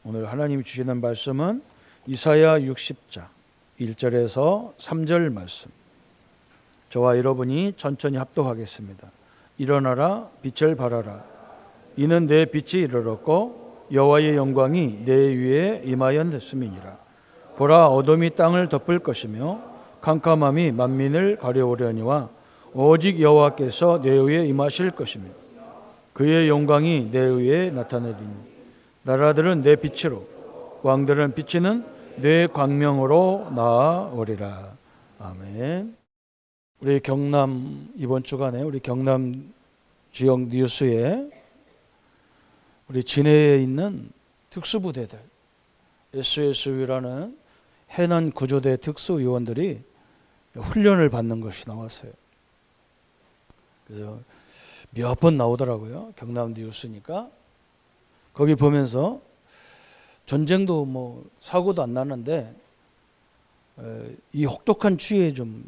오늘 하나님이 주시는 말씀은 이사야 60장 1절에서 3절 말씀. 저와 여러분이 천천히 합독하겠습니다. 일어나라, 빛을 발하라. 이는 내 빛이 이르렀고 여호와의 영광이 내 위에 임하였음이니라. 보라, 어둠이 땅을 덮을 것이며 캄캄함이 만민을 가려오려니와 오직 여호와께서 내 위에 임하실 것이며 그의 영광이 내 위에 나타내리니 나라들은 내 빛으로 왕들은 비치는 내 광명으로 나아오리라. 아멘. 우리 경남 이번 주간에 우리 경남 지역 뉴스에 우리 진해에 있는 특수부대들 SSU라는 해난 구조대 특수요원들이 훈련을 받는 것이 나왔어요. 그래서 몇 번 나오더라고요. 경남 뉴스니까. 거기 보면서 전쟁도 뭐 사고도 안 나는데 이 혹독한 추위에 좀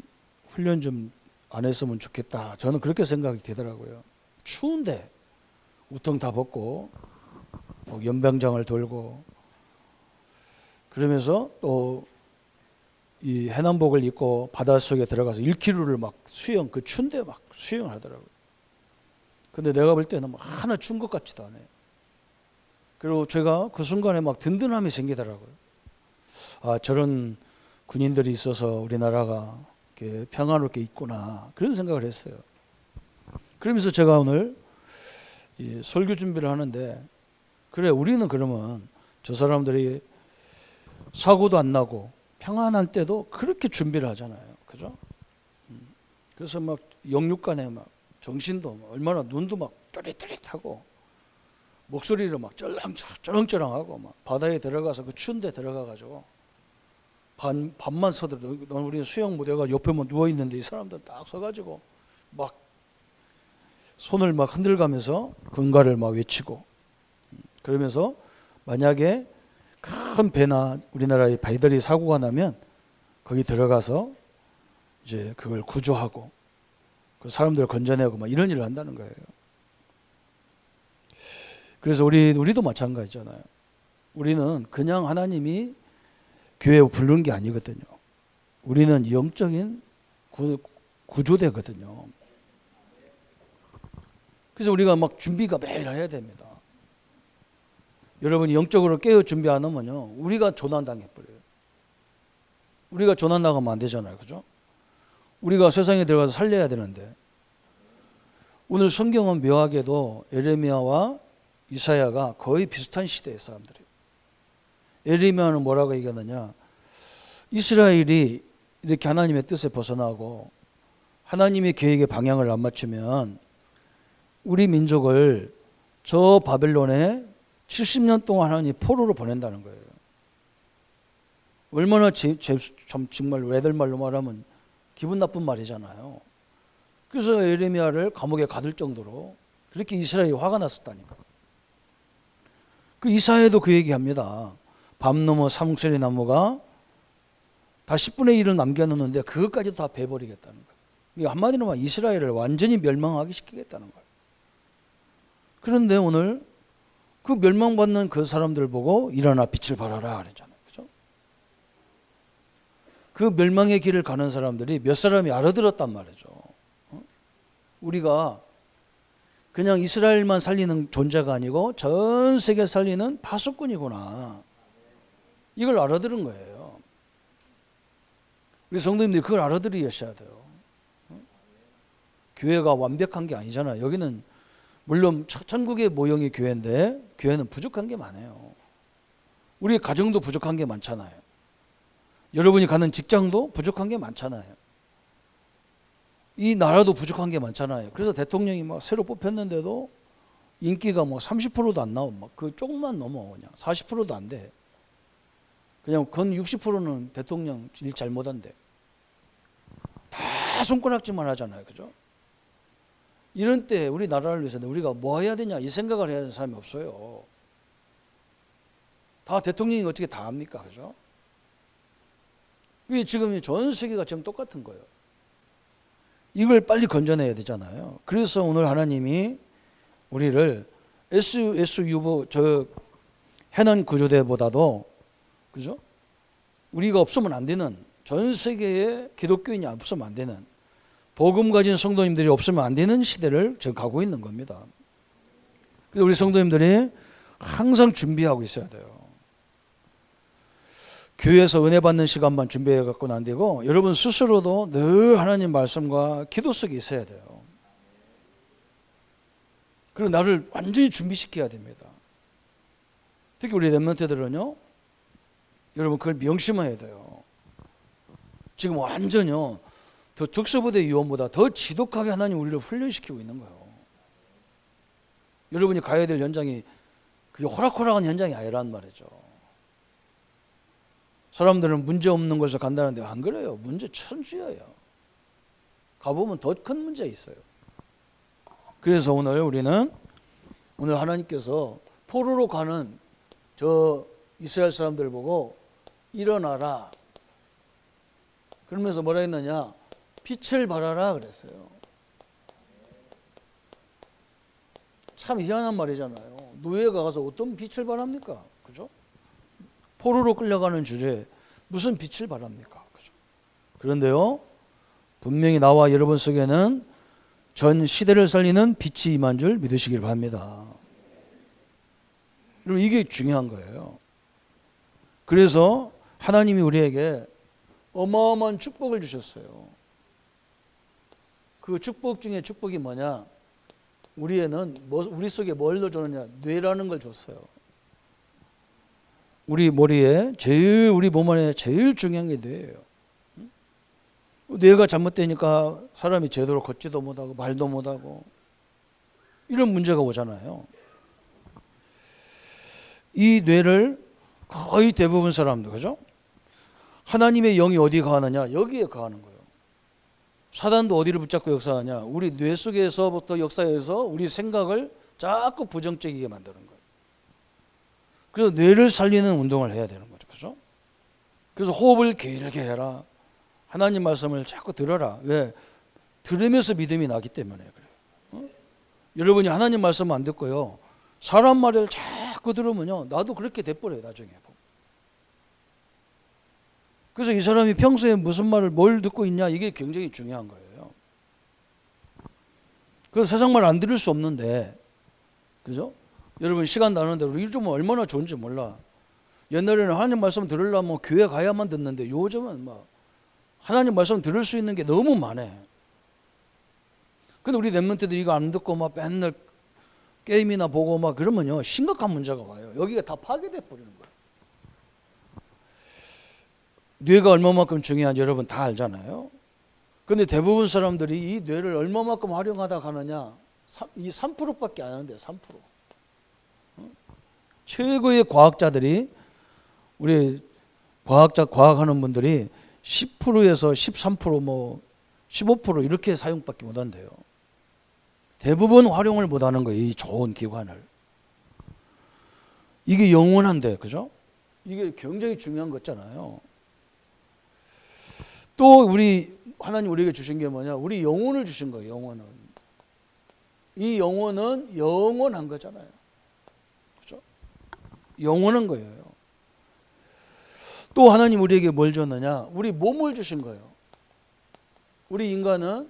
훈련 좀 안 했으면 좋겠다. 저는 그렇게 생각이 되더라고요. 추운데 우통 다 벗고 연병장을 돌고 그러면서 또 이 해남복을 입고 바닷속에 들어가서 1km를 막 수영, 그 추운데 막 수영을 하더라고요. 근데 내가 볼 때는 뭐 하나 추운 것 같지도 않아요. 그리고 제가 그 순간에 막 든든함이 생기더라고요. 아, 저런 군인들이 있어서 우리나라가 이렇게 평화롭게 있구나. 그런 생각을 했어요. 그러면서 제가 오늘 이 설교 준비를 하는데, 그래, 우리는 그러면 저 사람들이 사고도 안 나고 평안한 때도 그렇게 준비를 하잖아요. 그죠? 그래서 막 영육간에 막 정신도 막 얼마나 눈도 막 또릿또릿하고 목소리를 막 쩔렁쩔렁하고 막 바다에 들어가서 그 추운데 들어가가지고 밤만 서더라도 우리는 수영 못해가 옆에만 누워 있는데 이 사람들 딱 서가지고 막 손을 막 흔들가면서 군가를 막 외치고 그러면서 만약에 큰 배나 우리나라의 배들이 사고가 나면 거기 들어가서 이제 그걸 구조하고 그 사람들을 건져내고 막 이런 일을 한다는 거예요. 그래서 우리도 마찬가지잖아요. 우리는 그냥 하나님이 교회에 부르는 게 아니거든요. 우리는 영적인 구조대거든요. 그래서 우리가 막 준비가 매일 해야 됩니다. 여러분이 영적으로 깨어 준비 안 하면요, 우리가 조난당해버려요. 우리가 조난당하면 안 되잖아요. 그죠? 우리가 세상에 들어가서 살려야 되는데, 오늘 성경은 묘하게도 에레미야와 이사야가 거의 비슷한 시대의 사람들이에요. 에레미야는 뭐라고 얘기하느냐, 이스라엘이 이렇게 하나님의 뜻에 벗어나고 하나님의 계획의 방향을 안 맞추면 우리 민족을 저 바벨론에 70년 동안 하나님이 포로로 보낸다는 거예요. 얼마나 정말 애들 말로 말하면 기분 나쁜 말이잖아요. 그래서 에레미야를 감옥에 가둘 정도로 그렇게 이스라엘이 화가 났었다니까. 그 이사야도 그 얘기합니다. 밤 넘어 사목소리 나무가 다 10분의 1을 남겨놓는데 그것까지도 다 베버리겠다는 거예요. 한마디로 말하면 이스라엘을 완전히 멸망하게 시키겠다는 거예요. 그런데 오늘 그 멸망받는 그 사람들 보고 일어나 빛을 발하라 그랬잖아요. 그죠? 그 멸망의 길을 가는 사람들이 몇 사람이 알아들었단 말이죠. 우리가 그냥 이스라엘만 살리는 존재가 아니고 전 세계 살리는 파수꾼이구나. 이걸 알아들은 거예요. 우리 성도님들이 그걸 알아들으셔야 돼요. 교회가 완벽한 게 아니잖아요. 여기는 물론 천국의 모형이 교회인데 교회는 부족한 게 많아요. 우리 가정도 부족한 게 많잖아요. 여러분이 가는 직장도 부족한 게 많잖아요. 이 나라도 부족한 게 많잖아요. 그래서 대통령이 막 새로 뽑혔는데도 인기가 뭐 30%도 안 나오고 막 그 조금만 넘어 그냥 40%도 안 돼. 그냥 건 60%는 대통령 일 잘못한대. 다 손가락질만 하잖아요. 그죠? 이런 때 우리 나라를 위해서 우리가 뭐 해야 되냐 이 생각을 해야 되는 사람이 없어요. 다 대통령이 어떻게 다 합니까? 그죠? 왜 지금 전 세계가 지금 똑같은 거예요. 이걸 빨리 건져내야 되잖아요. 그래서 오늘 하나님이 우리를 SUV 해난 구조대보다도, 그죠? 우리가 없으면 안 되는, 전 세계에 기독교인이 없으면 안 되는, 복음 가진 성도님들이 없으면 안 되는 시대를 지금 가고 있는 겁니다. 그래서 우리 성도님들이 항상 준비하고 있어야 돼요. 교회에서 은혜 받는 시간만 준비해 갖고는 안 되고, 여러분 스스로도 늘 하나님 말씀과 기도 속에 있어야 돼요. 그리고 나를 완전히 준비시켜야 됩니다. 특히 우리 렘넌트들은요, 여러분 그걸 명심해야 돼요. 지금 완전요, 더 특수부대 요원보다 더 지독하게 하나님 우리를 훈련시키고 있는 거예요. 여러분이 가야 될 현장이 그게 호락호락한 현장이 아니란 말이죠. 사람들은 문제 없는 곳에 간다는데 안 그래요. 문제 천지예요. 가보면 더 큰 문제가 있어요. 그래서 오늘 하나님께서 포로로 가는 저 이스라엘 사람들 보고 일어나라. 그러면서 뭐라 했느냐? 빛을 발하라 그랬어요. 참 희한한 말이잖아요. 노예가 가서 어떤 빛을 발합니까? 그죠? 포로로 끌려가는 주제에 무슨 빛을 발합니까? 그죠? 그런데요, 분명히 나와 여러분 속에는 전 시대를 살리는 빛이 임한 줄 믿으시길 바랍니다. 여러분, 이게 중요한 거예요. 그래서 하나님이 우리에게 어마어마한 축복을 주셨어요. 그 축복 중에 축복이 뭐냐? 우리 속에 뭘 넣어줬느냐? 뇌라는 걸 줬어요. 우리 머리에 우리 몸 안에 제일 중요한 게 뇌예요. 뇌가 잘못되니까 사람이 제대로 걷지도 못하고 말도 못하고 이런 문제가 오잖아요. 이 뇌를 거의 대부분 사람들, 그죠? 하나님의 영이 어디 가느냐? 여기에 가는 거예요. 사단도 어디를 붙잡고 역사하냐? 우리 뇌 속에서부터 역사해서 우리 생각을 자꾸 부정적이게 만드는 거예요. 그래서 뇌를 살리는 운동을 해야 되는 거죠. 그죠? 그래서 호흡을 길게 해라. 하나님 말씀을 자꾸 들어라. 왜? 들으면서 믿음이 나기 때문에 그래요. 여러분이 하나님 말씀 안 듣고요, 사람 말을 자꾸 들으면요, 나도 그렇게 돼버려요. 나중에. 그래서 이 사람이 평소에 무슨 말을 뭘 듣고 있냐, 이게 굉장히 중요한 거예요. 그래서 세상 말 안 들을 수 없는데, 그죠? 여러분 시간 나누는데 우리 요즘은 얼마나 좋은지 몰라. 옛날에는 하나님 말씀 들으려면 교회 가야만 듣는데 요즘은 막 하나님 말씀 들을 수 있는 게 너무 많아. 근데 우리 렘넌트들이 이거 안 듣고 막 맨날 게임이나 보고 막 그러면요, 심각한 문제가 와요. 여기가 다 파괴돼 버리는 거예요. 뇌가 얼마만큼 중요한지 여러분 다 알잖아요. 근데 대부분 사람들이 이 뇌를 얼마만큼 활용하다 가느냐, 이 3%밖에 안 하는데요. 3%. 최고의 과학자들이, 우리 과학하는 분들이 10%에서 13% 뭐 15% 이렇게 사용밖에 못 한대요. 대부분 활용을 못 하는 거예요. 이 좋은 기관을. 이게 영원한데, 그죠? 이게 굉장히 중요한 거잖아요. 또 하나님 우리에게 주신 게 뭐냐? 우리 영혼을 주신 거예요. 영혼은. 이 영혼은 영원한 거잖아요. 그죠? 영원한 거예요. 또 하나님 우리에게 뭘 줬느냐? 우리 몸을 주신 거예요. 우리 인간은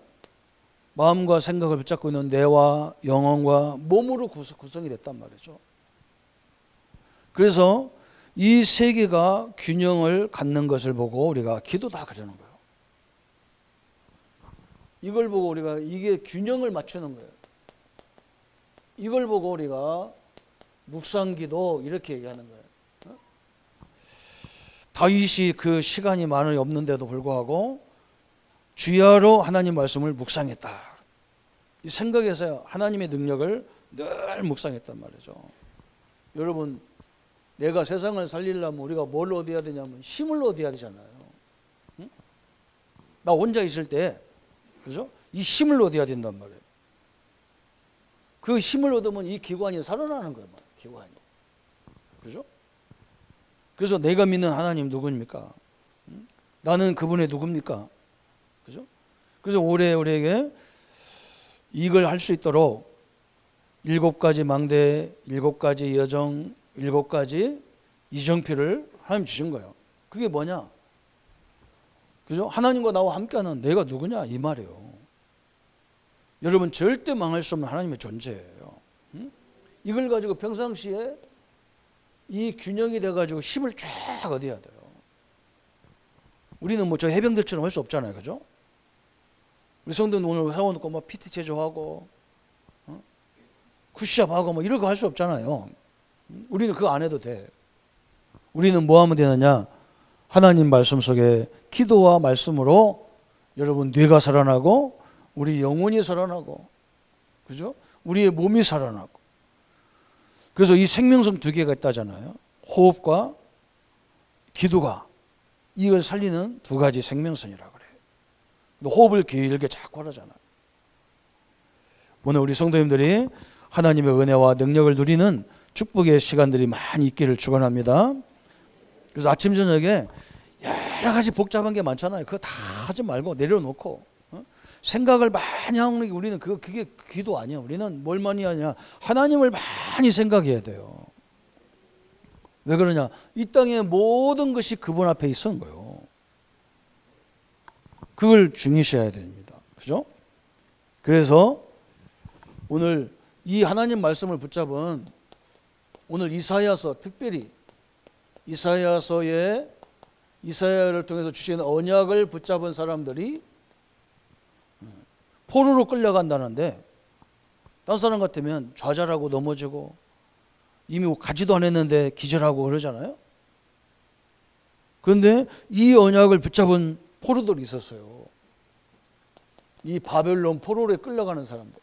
마음과 생각을 붙잡고 있는 뇌와 영혼과 몸으로 구성이 됐단 말이죠. 그래서 이 세 개가 균형을 갖는 것을 보고 우리가 기도다 그러는 거예요. 이걸 보고 우리가 이게 균형을 맞추는 거예요. 이걸 보고 우리가 묵상기도 이렇게 얘기하는 거예요. 다윗이 그 시간이 많이 없는데도 불구하고 주야로 하나님 말씀을 묵상했다. 이 생각에서 하나님의 능력을 늘 묵상했단 말이죠. 여러분, 내가 세상을 살리려면 우리가 뭘 얻어야 되냐면 힘을 얻어야 되잖아요. 응? 나 혼자 있을 때, 그죠? 이 힘을 얻어야 된단 말이에요. 그 힘을 얻으면 이 기관이 살아나는 거예요. 기관이. 그죠? 그래서 내가 믿는 하나님 누구입니까? 나는 그분의 누굽니까? 그죠? 그래서 올해 우리에게 이걸 할 수 있도록 7가지 망대, 7가지 여정, 7가지 이정표를 하나님 주신 거예요. 그게 뭐냐? 그죠? 하나님과 나와 함께하는 내가 누구냐 이 말이에요. 여러분 절대 망할 수 없는 하나님의 존재예요. 이걸 가지고 평상시에 이 균형이 돼가지고 힘을 쫙 얻어야 돼요. 우리는 뭐 저 해병들처럼 할 수 없잖아요, 그죠? 우리 성도는 오늘 세워놓고 뭐 PT 제조하고 쿠시업하고 뭐 이런 거 할 수 없잖아요. 우리는 그거 안 해도 돼. 우리는 뭐 하면 되느냐? 하나님 말씀 속에 기도와 말씀으로 여러분 뇌가 살아나고 우리 영혼이 살아나고 그죠? 우리의 몸이 살아나고 그래서 이 생명성 2개가 있다잖아요. 호흡과 기도가 이걸 살리는 2가지 생명선이라고 그래요. 호흡을 길게 자꾸 하잖아요. 오늘 우리 성도님들이 하나님의 은혜와 능력을 누리는 축복의 시간들이 많이 있기를 축원합니다. 그래서 아침 저녁에 여러 가지 복잡한 게 많잖아요. 그거 다 하지 말고 내려놓고 생각을 많이 하는 게 우리는 그게 기도 아니야. 우리는 뭘 많이 하냐? 하나님을 많이 생각해야 돼요. 왜 그러냐? 이 땅의 모든 것이 그분 앞에 있는 거예요. 그걸 중요시해야 됩니다. 그죠? 그래서 오늘 이 하나님 말씀을 붙잡은 오늘 이사야서 특별히 이사야서에 이사야를 통해서 주신 언약을 붙잡은 사람들이 포로로 끌려간다는데 딴 사람 같으면 좌절하고 넘어지고 이미 가지도 않았는데 기절하고 그러잖아요. 그런데 이 언약을 붙잡은 포로들이 있었어요. 이 바벨론 포로에 끌려가는 사람들.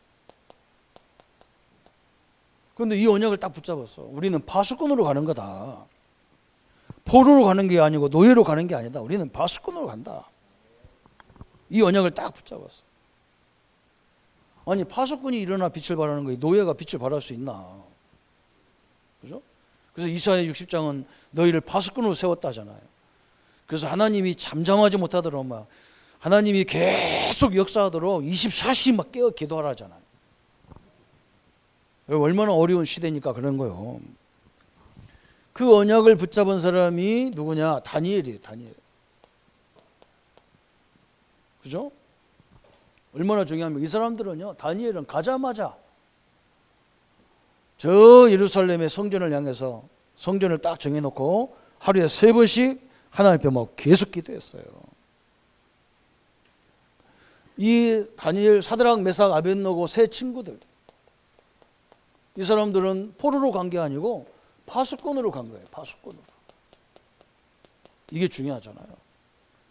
그런데 이 언약을 딱 붙잡았어. 우리는 파수꾼으로 가는 거다. 포로로 가는 게 아니고 노예로 가는 게 아니다. 우리는 파수꾼으로 간다. 이 언약을 딱 붙잡았어. 아니 파수꾼이 일어나 빛을 발하는 거에 노예가 빛을 발할 수 있나? 그죠? 그래서 이사야 60장은 너희를 파수꾼으로 세웠다잖아요. 그래서 하나님이 잠잠하지 못하도록 막 하나님이 계속 역사하도록 24시 막 깨어 기도하라잖아요. 얼마나 어려운 시대니까 그런 거예요. 그 언약을 붙잡은 사람이 누구냐? 다니엘이에요. 다니엘. 그죠? 얼마나 중요하면 이 사람들은요. 다니엘은 가자마자 저 예루살렘의 성전을 향해서 성전을 딱 정해놓고 하루에 3번씩 하나님 앞에 막 계속 기도했어요. 이 다니엘, 사드락, 메삭, 아벳노고 세 친구들 이 사람들은 포로로 간 게 아니고 파수꾼으로 간 거예요. 파수꾼으로. 이게 중요하잖아요.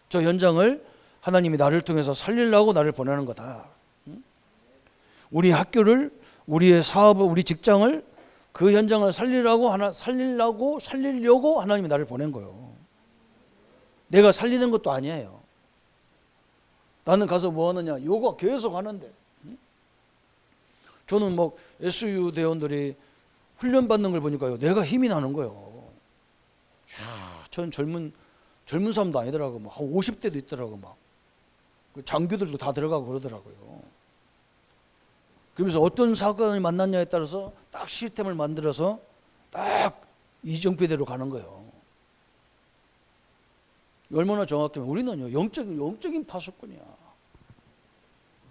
저 현장을 하나님이 나를 통해서 살리려고 나를 보내는 거다. 우리 학교를, 우리의 사업을, 우리 직장을 그 현장을 살리려고 하나님이 나를 보낸 거예요. 내가 살리는 것도 아니에요. 나는 가서 뭐 하느냐? 요거 계속 하는데. 저는 뭐 SU 대원들이 훈련 받는 걸 보니까요. 내가 힘이 나는 거예요. 전 젊은 사람도 아니더라고. 막 한 50대도 있더라고. 막 장교들도 다 들어가고 그러더라고요. 그러면서 어떤 사건을 만났냐에 따라서 딱 시스템을 만들어서 딱 이정표대로 가는 거예요. 얼마나 정확하면 우리는요 영적인 파수꾼이야.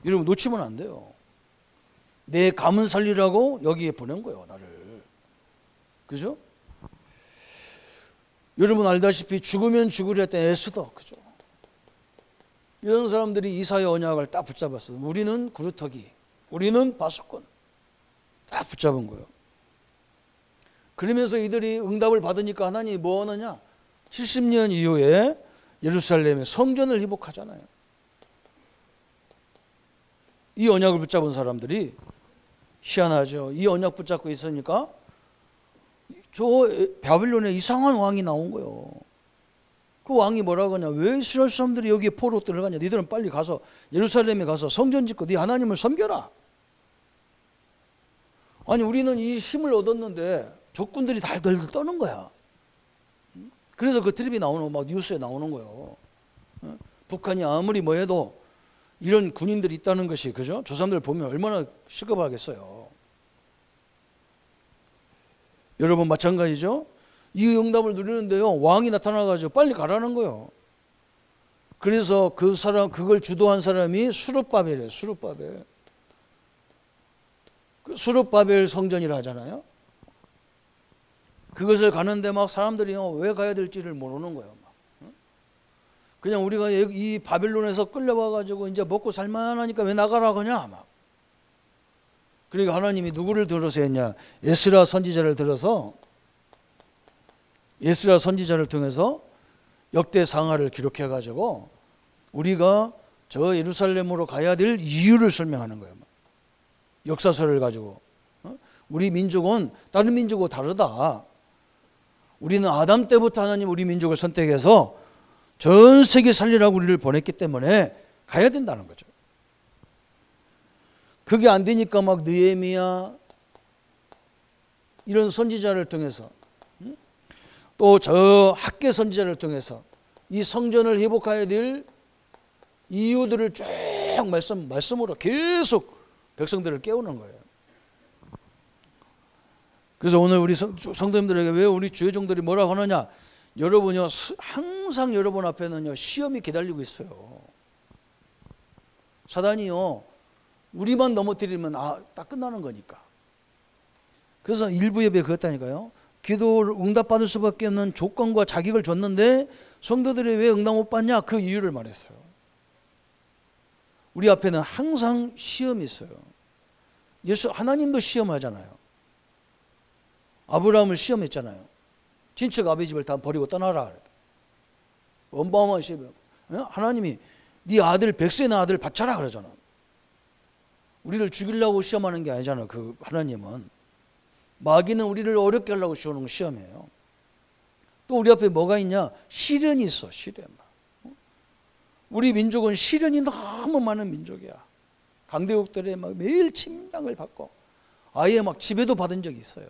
여러분 놓치면 안 돼요. 내 가문 살리라고 여기에 보낸 거예요, 나를. 그죠? 여러분 알다시피 죽으면 죽으려 했던 에스더, 그죠? 이런 사람들이 이사야 언약을 딱 붙잡았어요. 우리는 구루터기, 우리는 파수꾼 딱 붙잡은 거예요. 그러면서 이들이 응답을 받으니까 하나님이 뭐 하느냐? 70년 이후에 예루살렘의 성전을 회복하잖아요. 이 언약을 붙잡은 사람들이 희한하죠. 이 언약 붙잡고 있으니까 저 바빌론에 이상한 왕이 나온 거예요. 그 왕이 뭐라고 하냐? 왜 이스라엘 사람들이 여기에 포로 들어가냐? 니들은 빨리 가서 예루살렘에 가서 성전 짓고 네 하나님을 섬겨라. 아니 우리는 이 힘을 얻었는데 적군들이 달달달 떠는 거야. 그래서 그 텔레비 나오는 막 뉴스에 나오는 거예요. 북한이 아무리 뭐 해도 이런 군인들이 있다는 것이, 그죠? 저 사람들 보면 얼마나 시급하겠어요. 여러분 마찬가지죠. 이 응답을 누리는데요, 왕이 나타나가지고 빨리 가라는 거예요. 그래서 그걸 주도한 사람이 수룹바벨이에요. 수룹바벨. 그 수룹바벨 성전이라 하잖아요. 그것을 가는데 막 사람들이 왜 가야 될지를 모르는 거예요. 그냥 우리가 이 바벨론에서 끌려와가지고 이제 먹고 살만하니까 왜 나가라고 하냐 막. 그러니까 하나님이 누구를 들어서 했냐? 에스라 선지자를 들어서, 에스라 선지자를 통해서 역대 상하를 기록해가지고 우리가 저 예루살렘으로 가야 될 이유를 설명하는 거예요. 역사서를 가지고. 우리 민족은 다른 민족과 다르다. 우리는 아담 때부터 하나님 우리 민족을 선택해서 전 세계 살리라고 우리를 보냈기 때문에 가야 된다는 거죠. 그게 안 되니까 막 느헤미야 이런 선지자를 통해서, 또 저 학개 선지자를 통해서 이 성전을 회복해야 될 이유들을 쭉 말씀으로 계속 백성들을 깨우는 거예요. 그래서 오늘 우리 성도님들에게 왜 우리 주의 종들이 뭐라고 하느냐? 여러분요, 항상 여러분 앞에는요 시험이 기다리고 있어요. 사단이요 우리만 넘어뜨리면 딱 끝나는 거니까. 그래서 일부 예배에 그랬다니까요. 기도를 응답받을 수밖에 없는 조건과 자격을 줬는데 성도들이 왜 응답 못 받냐? 그 이유를 말했어요. 우리 앞에는 항상 시험이 있어요. 하나님도 시험하잖아요. 아브라함을 시험했잖아요. 친척 아비 집을 다 버리고 떠나라. 어마어마한 시험. 하나님이 네 아들 백세의 아들 바쳐라 그러잖아. 우리를 죽이려고 시험하는 게 아니잖아요. 그 하나님은 마귀는 우리를 어렵게 하려고 시험하는 시험이에요. 또 우리 앞에 뭐가 있냐? 시련이 있어. 시련. 우리 민족은 시련이 너무 많은 민족이야. 강대국들의 막 매일 침략을 받고 아예 막 지배도 받은 적이 있어요.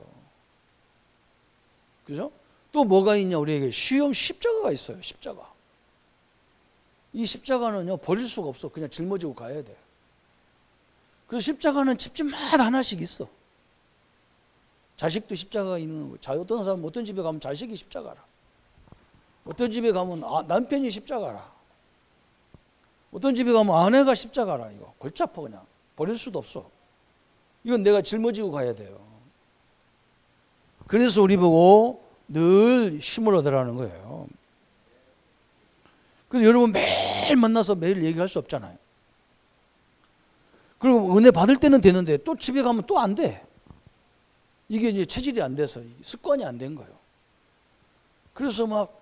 그죠? 또 뭐가 있냐? 우리에게 십자가가 있어요. 십자가. 이 십자가는요 버릴 수가 없어. 그냥 짊어지고 가야 돼. 그래서 십자가는 집집마다 하나씩 있어. 자식도 십자가가 있는 거고, 어떤 사람 어떤 집에 가면 자식이 십자가라. 어떤 집에 가면 남편이 십자가라. 어떤 집에 가면 아내가 십자가라. 이거 골치 아파. 그냥 버릴 수도 없어. 이건 내가 짊어지고 가야 돼요. 그래서 우리 보고 늘 힘을 얻으라는 거예요. 그래서 여러분 매일 만나서 매일 얘기할 수 없잖아요. 그리고 은혜 받을 때는 되는데 또 집에 가면 또 안 돼. 이게 이제 체질이 안 돼서 습관이 안 된 거예요. 그래서 막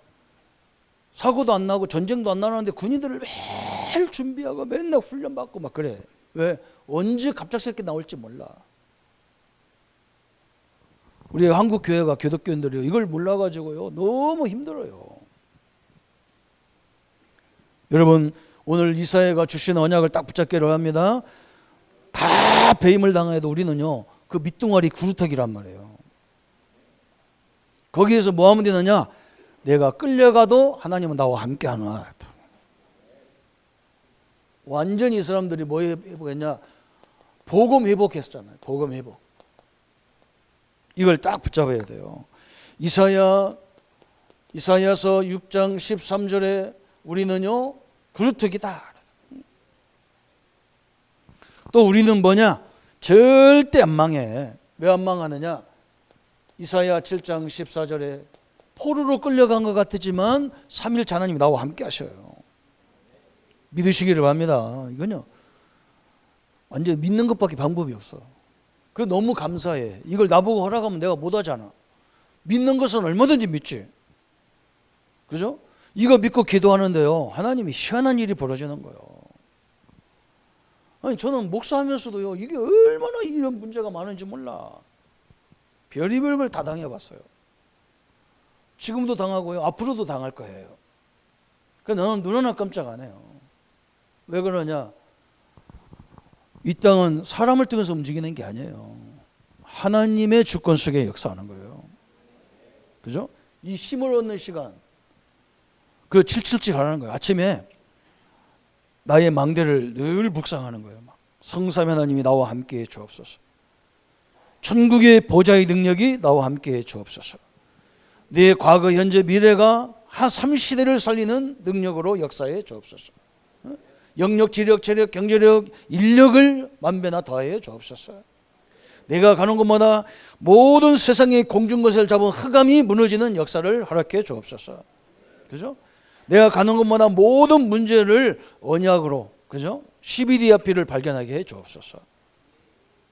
사고도 안 나고 전쟁도 안 나는데 군인들을 매일 준비하고 맨날 훈련받고 막 그래. 왜? 언제 갑작스럽게 나올지 몰라. 우리 한국 교회가 교독교인들이 이걸 몰라가지고요 너무 힘들어요. 여러분 오늘 이사야가 주신 언약을 딱 붙잡기로 합니다. 다 배임을 당해도 우리는요 그 밑둥아리 구루터기란 말이에요. 거기에서 뭐 하면 되느냐? 내가 끌려가도 하나님은 나와 함께 하노라. 완전히 이 사람들이 뭐 회복했냐? 복음 회복했잖아요. 복음 회복. 이걸 딱 붙잡아야 돼요. 이사야서 6장 13절에 우리는요 구루터기다. 또 우리는 뭐냐? 절대 안 망해. 왜 안 망하느냐? 이사야 7장 14절에 포로로 끌려간 것 같지만 3일 하나님이 나와 함께 하셔요. 믿으시기를 바랍니다. 이건요 완전 믿는 것밖에 방법이 없어. 그거 너무 감사해. 이걸 나보고 허락하면 내가 못하잖아. 믿는 것은 얼마든지 믿지. 그죠? 이거 믿고 기도하는데요 하나님이 희한한 일이 벌어지는 거예요. 아니 저는 목사하면서도요 이게 얼마나 이런 문제가 많은지 몰라. 별의별 걸 다 당해봤어요. 지금도 당하고요 앞으로도 당할 거예요. 그래서 나는 눈 하나 깜짝 안 해요. 왜 그러냐? 이 땅은 사람을 통해서 움직이는 게 아니에요. 하나님의 주권 속에 역사하는 거예요. 그죠? 이 힘을 얻는 시간 그 777 하는 거예요. 아침에 나의 망대를 늘 묵상하는 거예요. 막 성삼 하나님이 나와 함께 해 주옵소서. 천국의 보좌의 능력이 나와 함께 해 주옵소서. 내 과거, 현재, 미래가 한 3시대를 살리는 능력으로 역사해 주옵소서. 영력, 지력, 체력, 경제력, 인력을 만배나 더해 주옵소서. 내가 가는 곳마다 모든 세상의 공중것을 잡은 흑암이 무너지는 역사를 허락해 주옵소서. 그죠? 내가 가는 곳마다 모든 문제를 언약으로, 그죠? CBDRP를 발견하게 해 주옵소서.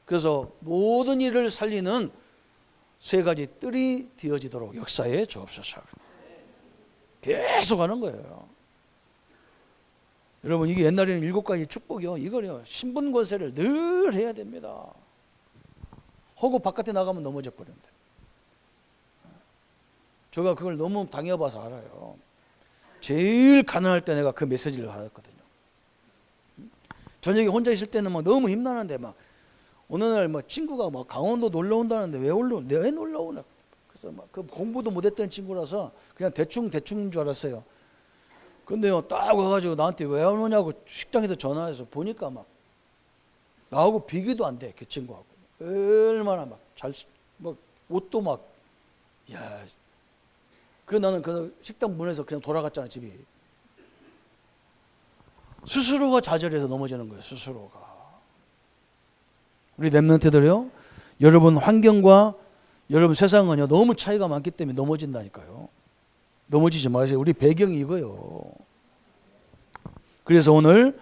그래서 모든 일을 살리는 세 가지 뜰이 되어지도록 역사해 주옵소서. 계속 하는 거예요. 여러분, 이게 옛날에는 7가지 축복이요. 이거요. 신분권세를 늘 해야 됩니다. 허구 바깥에 나가면 넘어져 버린대. 제가 그걸 너무 당해봐서 알아요. 제일 가난할 때 내가 그 메시지를 받았거든요. 저녁에 혼자 있을 때는 막 너무 힘나는데 막 어느 날 막 친구가 막 강원도 놀러 온다는데 왜 놀러 오나? 그래서 막 그 공부도 못했던 친구라서 그냥 대충인 줄 알았어요. 근데요, 딱 와가지고 나한테 왜 안 오냐고 식당에서 전화해서 보니까 막 나하고 비교도 안 돼, 그 친구하고. 얼마나 막 막 옷도 막, 야. 그래 나는 그 식당 문에서 그냥 돌아갔잖아, 집이. 스스로가 좌절해서 넘어지는 거예요, 스스로가. 우리 렘넌트들이요, 여러분 환경과 여러분 세상은요 너무 차이가 많기 때문에 넘어진다니까요. 넘어지지 마세요. 우리 배경이 이거요. 그래서 오늘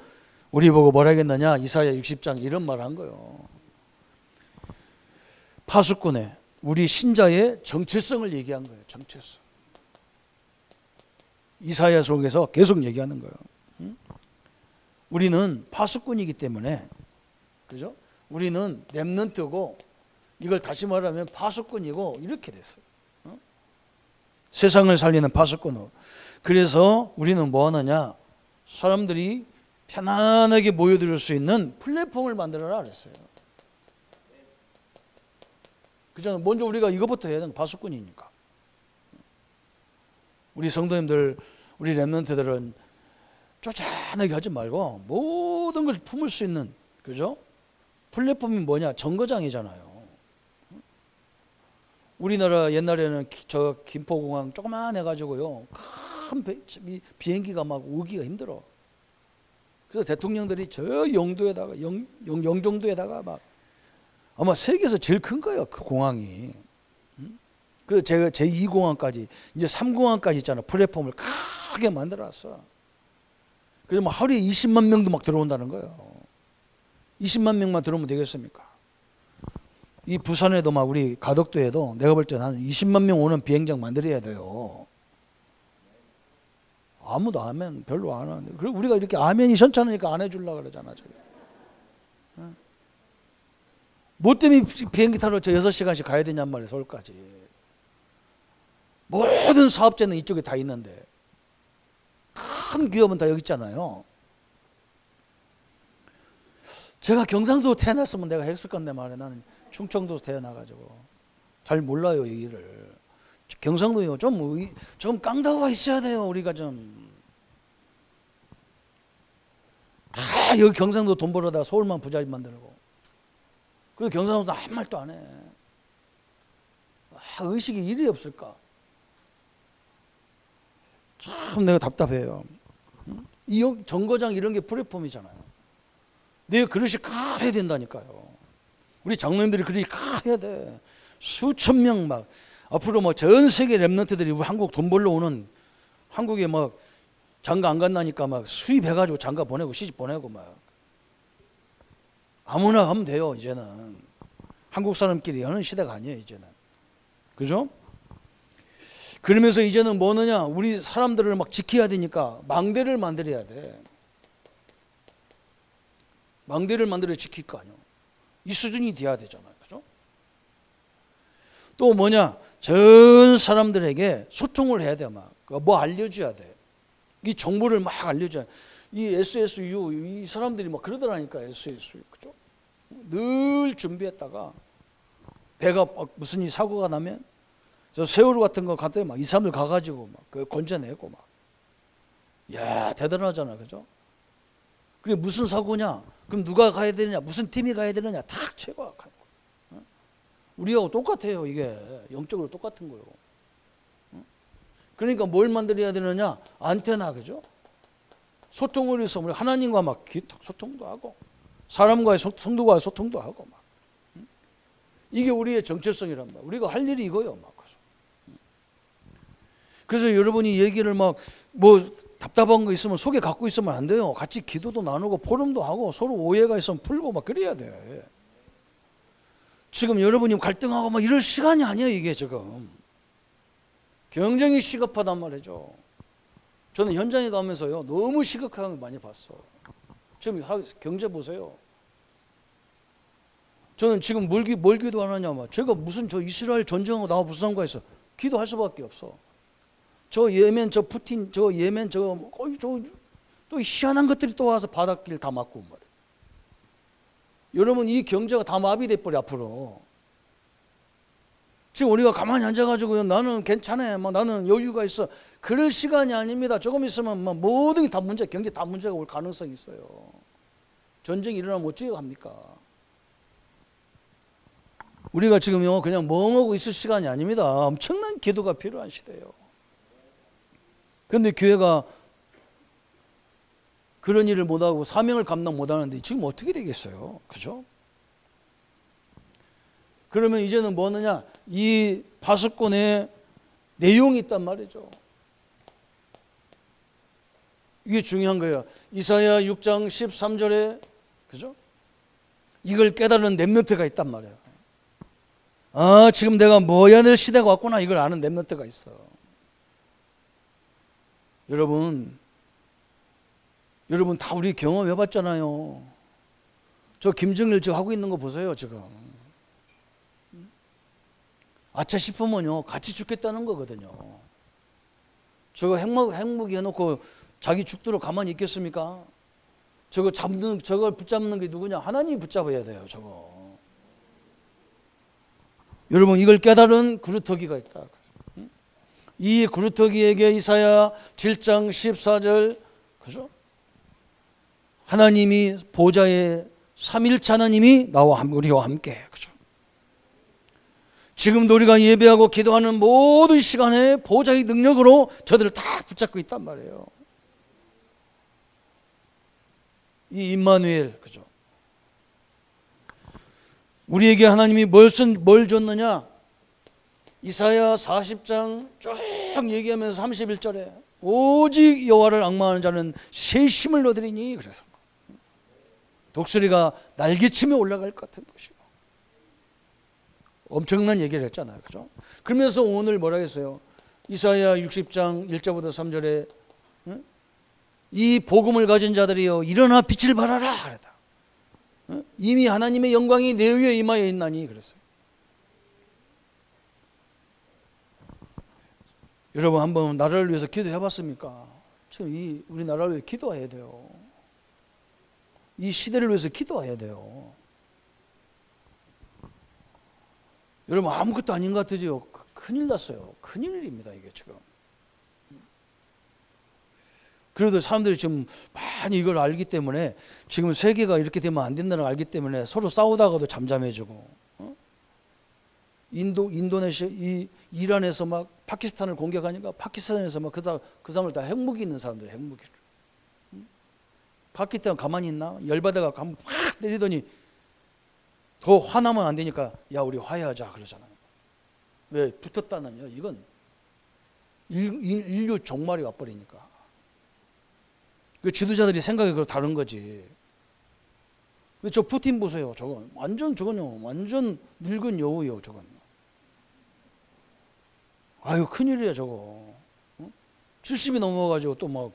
우리 보고 뭐라 했느냐, 이사야 60장 이런 말을 한 거예요. 파수꾼의 우리 신자의 정체성을 얘기한 거예요. 정체성. 이사야 속에서 계속 얘기하는 거예요. 응? 우리는 파수꾼이기 때문에, 그죠? 우리는 렘넌트고, 이걸 다시 말하면 파수꾼이고 이렇게 됐어요. 응? 세상을 살리는 파수꾼으로. 그래서 우리는 뭐 하느냐? 사람들이 편안하게 모여들 수 있는 플랫폼을 만들어라 그랬어요. 그죠? 먼저 우리가 이것부터 해야 되는 파수꾼이니까. 우리 성도님들, 우리 렘넌트들은 쪼잔하게 하지 말고 모든 걸 품을 수 있는, 그죠? 플랫폼이 뭐냐? 정거장이잖아요. 우리나라 옛날에는 저 김포공항 조그만 해가지고요, 큰 비행기가 막 오기가 힘들어. 그래서 대통령들이 저 영도에다가 영종도에다가 막 아마 세계에서 제일 큰 거예요, 그 공항이. 그래서 제가 제2공항까지 이제 3공항까지 있잖아. 플랫폼을 크게 만들어놨어. 그래서 막 하루에 20만 명도 막 들어온다는 거예요. 20만 명만 들어오면 되겠습니까? 이 부산에도 막 우리 가덕도에도 내가 볼 때는 한 20만 명 오는 비행장 만들어야 돼요. 아무도 아멘 별로 안 하는데. 그리고 우리가 이렇게 아멘이 현찮으니까 안 해주려고 그러잖아. 뭐 때문에 비행기 타러 저 6시간씩 가야 되냔 말이에요, 서울까지. 모든 사업체는 이쪽에 다 있는데 큰 기업은 다 여기 있잖아요. 제가 경상도 태어났으면 내가 했을 건데 말이야. 나는 충청도에서 태어나가지고 잘 몰라요, 이 일을. 경상도요, 좀 깡다구가 있어야 돼요. 우리가 좀 다 여기 경상도 돈 벌어다 서울만 부자 만들고, 그리고 경상도도 아무 말도 안 해. 의식이 일이 없을까? 참 내가 답답해요. 이 정거장 이런 게 플랫폼이잖아요. 내 그릇이 커야 된다니까요. 우리 장로님들이 그릇이 커야 돼. 수천 명 막 앞으로 뭐 전 세계 렘넌트들이 한국 돈 벌러 오는, 한국에 막 장가 안 간다니까 막 수입해가지고 장가 보내고 시집 보내고 막 아무나 하면 돼요. 이제는 한국 사람끼리 하는 시대가 아니에요, 이제는. 그죠? 그러면서 이제는 뭐느냐, 우리 사람들을 막 지켜야 되니까 망대를 만들어야 돼. 망대를 만들어 지킬 거 아니에요. 이 수준이 돼야 되잖아요. 그죠? 또 뭐냐, 전 사람들에게 소통을 해야 돼. 막 뭐 알려줘야 돼. 이 정보를 막 알려줘야 돼. 이 SSU 이 사람들이 막 그러더라니까. SSU, 그죠? 늘 준비했다가 배가 무슨 사고가 나면 저 세월호 같은 거 갔더니 막 이 사람들 가가지고 막 그 건져내고 막, 야 대단하잖아, 그죠? 그게 무슨 사고냐? 그럼 누가 가야 되느냐? 무슨 팀이 가야 되느냐? 다 체크하고. 우리하고 똑같아요. 이게 영적으로 똑같은 거예요. 그러니까 뭘 만들어야 되느냐? 안테나, 그죠? 소통을 위해서 우리 하나님과 막 소통도 하고 사람과의 성도와의 소통도 하고 막. 이게 우리의 정체성이란 말이야. 우리가 할 일이 이거예요. 막. 그래서 여러분이 얘기를 막 뭐 답답한 거 있으면 속에 갖고 있으면 안 돼요. 같이 기도도 나누고 포럼도 하고 서로 오해가 있으면 풀고 막 그래야 돼. 지금 여러분이 갈등하고 막 이럴 시간이 아니야 이게 지금. 굉장히 시급하단 말이죠. 저는 현장에 가면서요 너무 시급한 거 많이 봤어. 지금 경제 보세요. 저는 지금 뭘 기도하느냐 막 제가 무슨 저 이스라엘 전쟁하고 나와 무슨 상관있어. 기도할 수밖에 없어. 저 예멘 저 푸틴 저 예멘 또 희한한 것들이 또 와서 바닷길 다 막고 말이야. 여러분 이 경제가 다 마비돼 버려 앞으로. 지금 우리가 가만히 앉아가지고 나는 괜찮아, 뭐 나는 여유가 있어. 그럴 시간이 아닙니다. 조금 있으면 뭐 모든 게 다 문제, 경제 다 문제가 올 가능성이 있어요. 전쟁이 일어나면 어찌 합니까? 우리가 지금요 그냥 멍하고 있을 시간이 아닙니다. 엄청난 기도가 필요한 시대예요. 그런데 교회가 그런 일을 못하고 사명을 감당 못하는데 지금 어떻게 되겠어요? 그죠? 그러면 이제는 뭐 하느냐? 이 파수꾼의 내용이 있단 말이죠. 이게 중요한 거예요. 이사야 6장 13절에 그죠? 이걸 깨달은 렘넌트가 있단 말이에요. 아, 지금 내가 뭐 해야 될 시대가 왔구나 이걸 아는 렘넌트가 있어. 여러분 다 우리 경험해 봤잖아요. 저 김정일 지금 하고 있는 거 보세요 지금. 아차 싶으면요 같이 죽겠다는 거거든요. 저거 핵무기 해놓고 자기 죽도록 가만히 있겠습니까? 저걸 붙잡는 게 누구냐? 하나님이 붙잡아야 돼요 저거. 여러분 이걸 깨달은 구루터기가 있다. 이 구루터기에게 이사야 7장 14절 그죠? 하나님이 보좌에 삼일체 하나님이 우리와 함께 그죠? 지금도 우리가 예배하고 기도하는 모든 시간에 보좌의 능력으로 저들을 다 붙잡고 있단 말이에요. 이 임마누엘 그죠? 우리에게 하나님이 뭘 줬느냐? 이사야 40장 쭉 얘기하면서 31절에 오직 여호와를 앙망하는 자는 새 힘을 얻으리니 그래서 독수리가 날개치며 올라갈 것 같은 것이고 엄청난 얘기를 했잖아요. 그죠? 그러면서 오늘 뭐라 했어요? 이사야 60장 1절부터 3절에 이 복음을 가진 자들이여 일어나 빛을 발하라 그랬다. 이미 하나님의 영광이 내 위에 임하여 있나니 그랬어요. 여러분 한번 나라를 위해서 기도해 봤습니까? 지금 우리 나라를 위해 기도해야 돼요. 이 시대를 위해서 기도해야 돼요. 여러분 아무것도 아닌 것 같으죠? 큰일 났어요. 큰일입니다 이게 지금. 그래도 사람들이 지금 많이 이걸 알기 때문에 지금 세계가 이렇게 되면 안 된다는 걸 알기 때문에 서로 싸우다가도 잠잠해지고 인도네시아 이란에서 막 파키스탄을 공격하니까 파키스탄에서 막 그 사람을 다 핵무기 있는 사람들 핵무기를 파키스탄 가만히 있나? 열받아가 확 때리더니 더 화나면 안 되니까 야 우리 화해하자 그러잖아요. 왜? 붙었다는요. 이건 인류 종말이 와버리니까. 그 지도자들이 생각이 그렇게 다른 거지. 저 푸틴 보세요. 저건 완전 늙은 여우요. 저건. 아유 큰일이야 저거. 70이 넘어가지고 또 막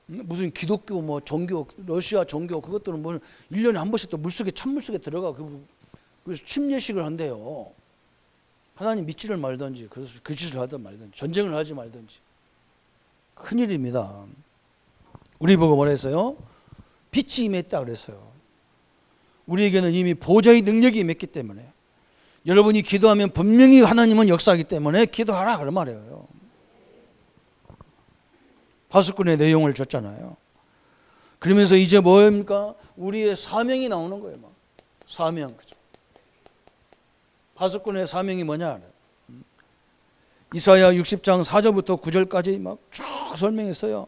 무슨 기독교 뭐 종교 러시아 종교 그것들은 뭐 1년에 한 번씩 또 찬물속에 들어가 그래서 침례식을 한대요. 하나님 믿지를 말든지 그 짓을 하든 말든지 전쟁을 하지 말든지 큰일입니다. 우리 보고 뭐라 했어요? 빛이 임했다 그랬어요. 우리에게는 이미 보좌의 능력이 임했기 때문에 여러분이 기도하면 분명히 하나님은 역사하기 때문에 기도하라 그런 말이에요. 파수꾼의 내용을 줬잖아요. 그러면서 이제 뭐입니까? 우리의 사명이 나오는 거예요. 막. 사명 그죠? 파수꾼의 사명이 뭐냐? 이사야 60장 4절부터 9절까지 막 쭉 설명했어요.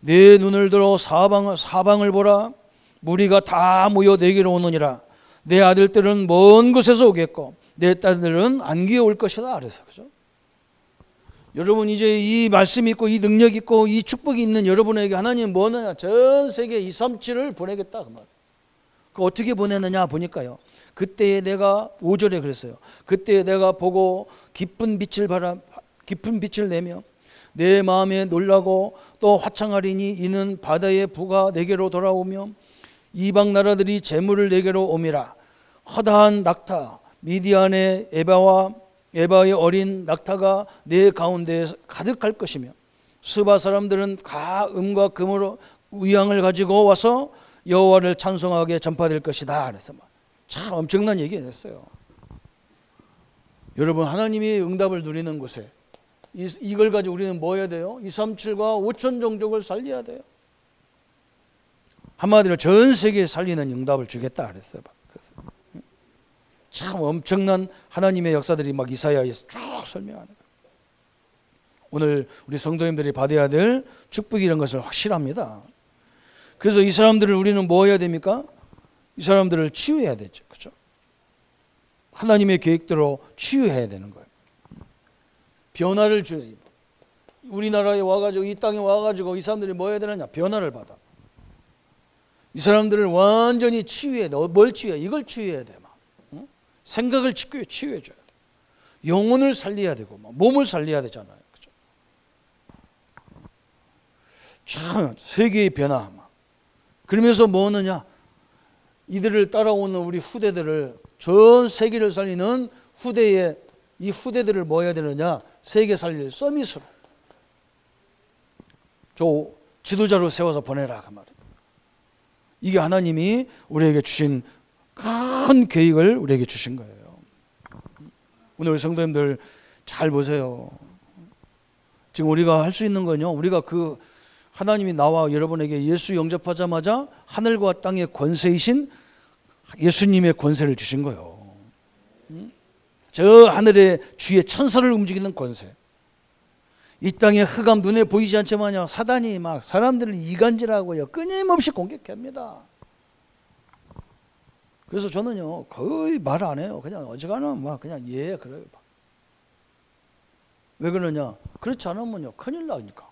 내 눈을 들어 사방을 보라. 무리가 다 모여 내게로 오느니라. 내 아들들은 먼 곳에서 오겠고 내 딸들은 안기에 올 것이다. 그래서 그죠? 여러분 이제 이 말씀 있고 이 능력 있고 이 축복이 있는 여러분에게 하나님 뭐느냐? 전 세계 237을 보내겠다 그 말. 그 어떻게 보내느냐 보니까요. 그때에 내가 5절에 그랬어요. 그때에 내가 보고 깊은 빛을 내며 내 마음에 놀라고 또 화창하리니 이는 바다의 부가 내게로 돌아오며 이방 나라들이 재물을 내게로 옴이라. 허다한 낙타 미디안의 에바의 어린 낙타가 내 가운데에 가득할 것이며 스바 사람들은 다 음과 금으로 의향을 가지고 와서 여호와를 찬송하게 전파될 것이다. 그래서 참 엄청난 얘기 했어요. 여러분 하나님이 응답을 누리는 곳에 이걸 가지고 우리는 뭐 해야 돼요? 237과 5천 종족을 살려야 돼요. 한마디로 전 세계에 살리는 응답을 주겠다 그랬어요. 그래서 참 엄청난 하나님의 역사들이 막 이사야에서 쭉 설명하는 거예요. 오늘 우리 성도님들이 받아야 될 축복이라는 것을 확실합니다. 그래서 이 사람들을 우리는 뭐 해야 됩니까? 이 사람들을 치유해야 되죠. 그렇죠? 하나님의 계획대로 치유해야 되는 거예요. 변화를 주는, 우리나라에 와가지고 이 땅에 와가지고 이 사람들이 뭐 해야 되느냐? 변화를 받아. 이 사람들을 완전히 치유해야 돼. 뭘 치유해? 이걸 치유해야 돼. 막. 응? 생각을 치유해줘야 돼. 영혼을 살려야 되고 막. 몸을 살려야 되잖아요. 그죠? 참 세계의 변화. 막. 그러면서 뭐 하느냐? 이들을 따라오는 우리 후대들을 전 세계를 살리는 후대에 이 후대들을 뭐 해야 되느냐? 세계 살릴 서밋으로 저 지도자로 세워서 보내라 그 말이에요. 이게 하나님이 우리에게 주신 큰 계획을 우리에게 주신 거예요. 오늘 우리 성도님들 잘 보세요. 지금 우리가 할 수 있는 건요, 우리가 그 하나님이 나와 여러분에게 예수 영접하자마자 하늘과 땅의 권세이신 예수님의 권세를 주신 거예요. 저 하늘의 주의 천사를 움직이는 권세. 이 땅의 흑암 눈에 보이지 않지만요, 사단이 막 사람들을 이간질하고요 끊임없이 공격합니다. 그래서 저는요 거의 말 안 해요. 그냥 어지간하면 막 그냥 그래요. 왜 그러냐? 그렇지 않으면요 큰일 나니까.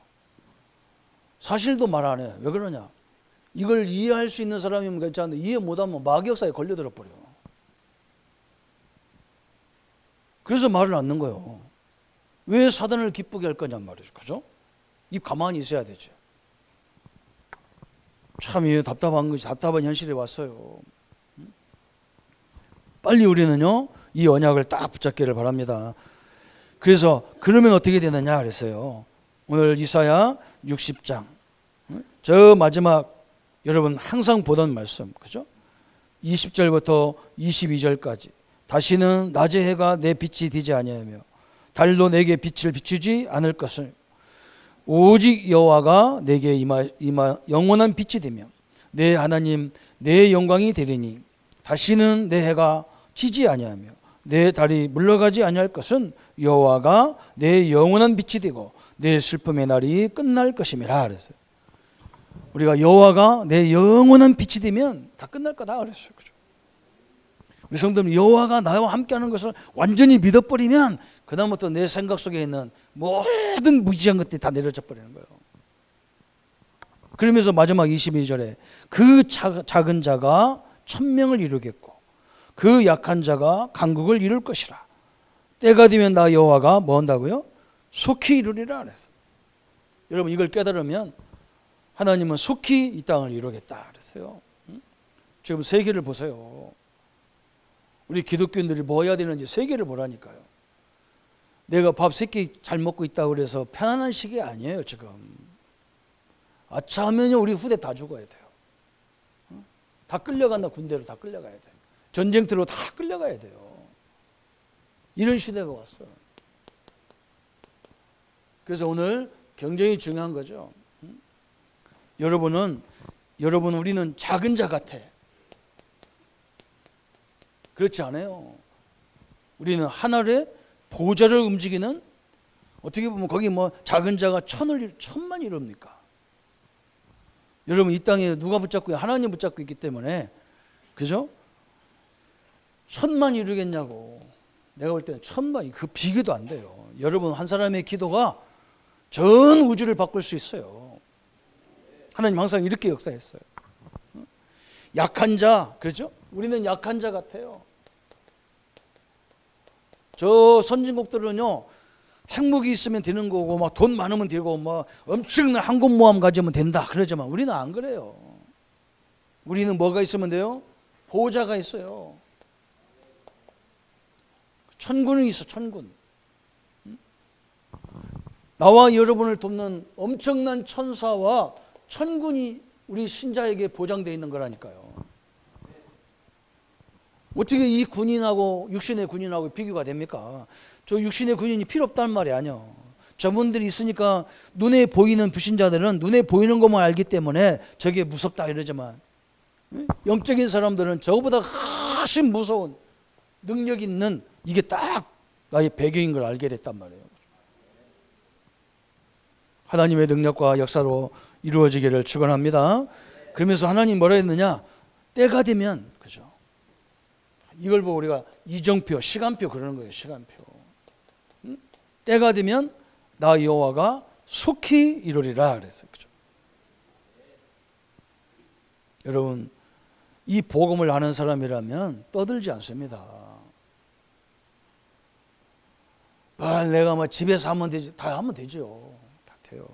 사실도 말 안 해. 왜 그러냐? 이걸 이해할 수 있는 사람이면 괜찮은데 이해 못하면 마귀역사에 걸려들어 버려. 그래서 말을 안 넣는 거예요. 왜 사단을 기쁘게 할 거냔 말이죠. 그죠? 입 가만히 있어야 되죠. 참 답답한 것이 답답한 현실에 왔어요. 빨리 우리는요 이 언약을 딱 붙잡기를 바랍니다. 그래서 그러면 어떻게 되느냐 그랬어요. 오늘 이사야 60장 저 마지막 여러분 항상 보던 말씀, 그죠? 20절부터 22절까지 다시는 낮의 해가 내 빛이 되지 아니하며 달도 내게 빛을 비추지 않을 것을 오직 여호와가 내게 영원한 빛이 되며 내 하나님 내 영광이 되리니 다시는 내 해가 지지 아니하며 내 달이 물러가지 아니할 것은 여호와가 내 영원한 빛이 되고 내 슬픔의 날이 끝날 것임이라 그랬어요. 우리가 여호와가 내 영원한 빛이 되면 다 끝날 거다 그랬어요. 그죠? 우리 성도님 여호와가 나와 함께하는 것을 완전히 믿어버리면 그다음부터 내 생각 속에 있는 모든 무지한 것들이 다 내려져 버리는 거예요. 그러면서 마지막 22절에 그 작은 자가 천명을 이루겠고 그 약한 자가 강국을 이룰 것이라. 때가 되면 나 여호와가 뭐 한다고요? 속히 이루리라 그랬어요. 여러분 이걸 깨달으면 하나님은 속히 이 땅을 이루겠다 그랬어요. 지금 세계를 보세요. 우리 기독교인들이 뭐 해야 되는지 세계를 보라니까요. 내가 밥 3끼 잘 먹고 있다고 그래서 편안한 시기 아니에요 지금. 아차하면요 우리 후대 다 죽어야 돼요. 다 끌려간다. 군대로 다 끌려가야 돼요. 전쟁터로 다 끌려가야 돼요. 이런 시대가 왔어요. 그래서 오늘 굉장히 중요한 거죠. 여러분 우리는 작은 자 같아. 그렇지 않아요. 우리는 하늘의 보좌를 움직이는, 어떻게 보면 거기 뭐 작은 자가 천만 이룹니까? 여러분, 이 땅에 누가 붙잡고, 하나님 붙잡고 있기 때문에, 그죠? 천만 이루겠냐고. 내가 볼 때는 천만이 그 비교도 안 돼요. 여러분, 한 사람의 기도가 전 우주를 바꿀 수 있어요. 하나님 항상 이렇게 역사했어요. 약한 자, 그렇죠? 우리는 약한 자 같아요. 저 선진국들은요, 핵무기 있으면 되는 거고, 막 돈 많으면 되고, 막 엄청난 항공모함 가지면 된다 그러지만 우리는 안 그래요. 우리는 뭐가 있으면 돼요? 보호자가 있어요. 천군이 있어, 천군. 나와 여러분을 돕는 엄청난 천사와 천군이 우리 신자에게 보장되어 있는 거라니까요. 어떻게 이 군인하고 육신의 군인하고 비교가 됩니까? 저 육신의 군인이 필요 없다는 말이 아니요. 저분들이 있으니까 눈에 보이는 불신자들은 눈에 보이는 것만 알기 때문에 저게 무섭다 이러지만, 영적인 사람들은 저거보다 훨씬 무서운 능력 있는, 이게 딱 나의 배경인 걸 알게 됐단 말이에요. 하나님의 능력과 역사로 이루어지기를 축원합니다. 그러면서 하나님 뭐라 했느냐? 때가 되면, 그죠? 이걸 보고 우리가 이정표, 시간표 그러는 거예요. 시간표. 때가 되면 나 여호와가 속히 이루리라 그랬어요. 그죠? 여러분, 이 복음을 아는 사람이라면 떠들지 않습니다. 내가 뭐 집에서 하면 되지, 다 하면 되죠. 다 돼요.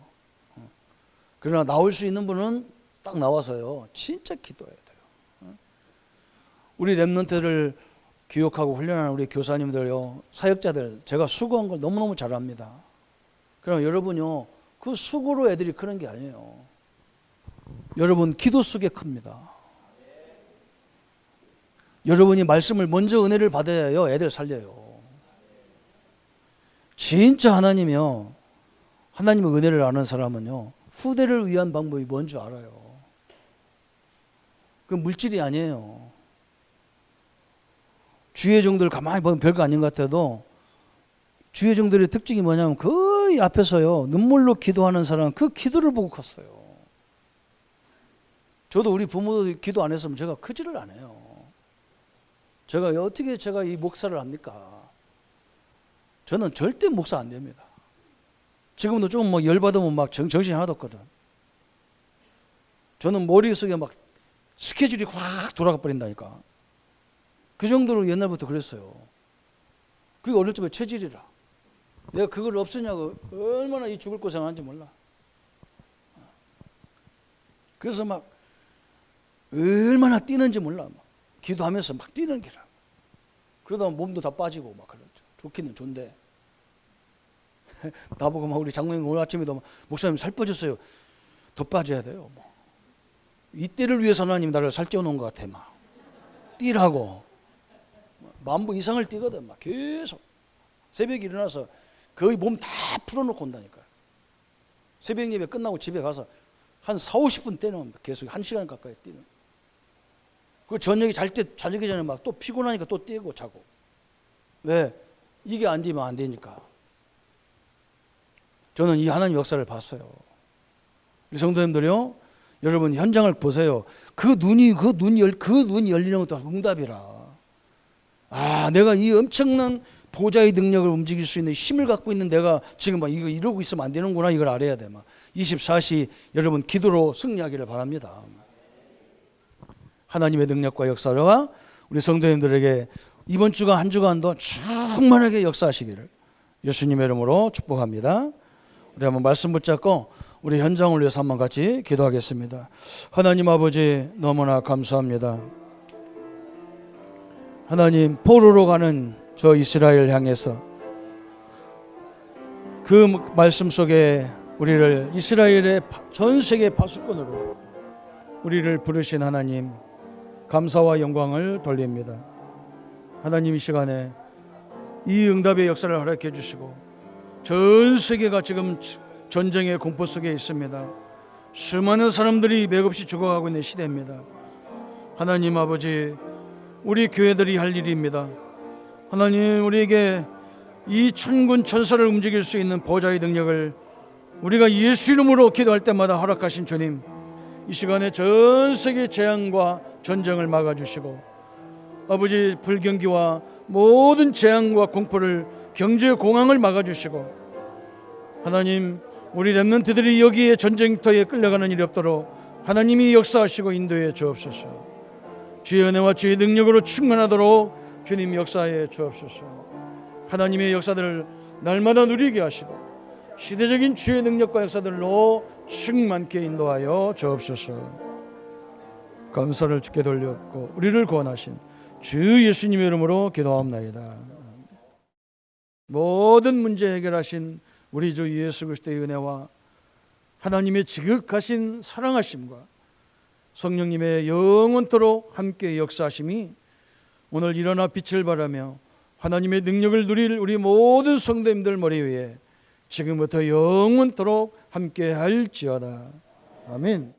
그러나 나올 수 있는 분은 딱 나와서요, 진짜 기도해야 돼요. 우리 렘넌트를 교육하고 훈련하는 우리 교사님들요, 사역자들, 제가 수고한 걸 너무너무 잘 압니다. 그럼 여러분요, 그 수고로 애들이 크는 게 아니에요. 여러분 기도 속에 큽니다. 여러분이 말씀을 먼저 은혜를 받아야요, 애들 살려요. 진짜 하나님이요, 하나님의 은혜를 아는 사람은요, 후대를 위한 방법이 뭔지 알아요. 그 물질이 아니에요. 주의 종들 가만히 보면 별거 아닌 것 같아도, 주의 종들의 특징이 뭐냐면 거의 앞에서요, 눈물로 기도하는 사람은 그 기도를 보고 컸어요. 저도 우리 부모도 기도 안 했으면 제가 크지를 안 해요. 제가 어떻게 제가 이 목사를 합니까? 저는 절대 목사 안 됩니다. 지금도 조금 뭐 열받으면 막 정신이 하나도 없거든. 저는 머릿속에 막 스케줄이 확 돌아가 버린다니까. 그 정도로 옛날부터 그랬어요. 그게 어릴 적에 체질이라. 내가 그걸 없애냐고 얼마나 이 죽을 고생하는지 몰라. 그래서 막 얼마나 뛰는지 몰라. 막 기도하면서 막 뛰는 기라. 그러다 몸도 다 빠지고 막 그러죠. 좋기는 좋은데. 나보고 막 우리 장로님 오늘 아침에도 막, 목사님 살 빠졌어요. 더 빠져야 돼요. 뭐. 이때를 위해서 하나님 나를 살쪄 놓은 것 같아. 막 뛰라고. 만보 이상을 뛰거든. 막 계속 새벽에 일어나서 거의 몸 다 풀어놓고 온다니까요. 새벽 예배 끝나고 집에 가서 한 40-50분 때는 계속 1시간 가까이 뛰는. 그 저녁에 자기 전에 막 또 피곤하니까 또 뛰고 자고. 왜? 이게 안 되면 안 되니까. 저는 이 하나님 역사를 봤어요. 우리 성도님들이요, 여러분 현장을 보세요. 그 눈이 열리는 것도 응답이라. 내가 이 엄청난 보좌의 능력을 움직일 수 있는 힘을 갖고 있는 내가 지금 막 이거 이러고 있으면 안 되는구나, 이걸 알아야 돼. 막 24시 여러분 기도로 승리하기를 바랍니다. 하나님의 능력과 역사가 우리 성도님들에게 이번 주간 한 주간도 충만하게 역사하시기를 예수님의 이름으로 축복합니다. 우리 한번 말씀 붙잡고 우리 현장을 위해서 한번 같이 기도하겠습니다. 하나님 아버지, 너무나 감사합니다. 하나님, 포로로 가는 저 이스라엘 향해서 그 말씀 속에 우리를 이스라엘의 전 세계 파수꾼으로 우리를 부르신 하나님, 감사와 영광을 돌립니다. 하나님, 이 시간에 이 응답의 역사를 허락해 주시고, 전 세계가 지금 전쟁의 공포 속에 있습니다. 수많은 사람들이 맥없이 죽어가고 있는 시대입니다. 하나님 아버지, 우리 교회들이 할 일입니다. 하나님, 우리에게 이 천군 천사를 움직일 수 있는 보좌의 능력을 우리가 예수 이름으로 기도할 때마다 허락하신 주님, 이 시간에 전 세계 재앙과 전쟁을 막아주시고 아버지 불경기와 모든 재앙과 공포를, 경제의 공황을 막아주시고 하나님, 우리 렘넌트들이 여기에 전쟁터에 끌려가는 일이 없도록 하나님이 역사하시고 인도해 주옵소서. 주의 은혜와 주의 능력으로 충만하도록 주님 역사해 주옵소서. 하나님의 역사들을 날마다 누리게 하시고 시대적인 주의 능력과 역사들로 충만케 인도하여 주옵소서. 감사를 주께 돌렸고 우리를 구원하신 주 예수님의 이름으로 기도하옵나이다. 모든 문제 해결하신 우리 주 예수 그리스도의 은혜와 하나님의 지극하신 사랑하심과 성령님의 영원토록 함께 역사하심이 오늘 일어나 빛을 발하며 하나님의 능력을 누릴 우리 모든 성도님들 머리 위에 지금부터 영원토록 함께 할지어다. 아멘.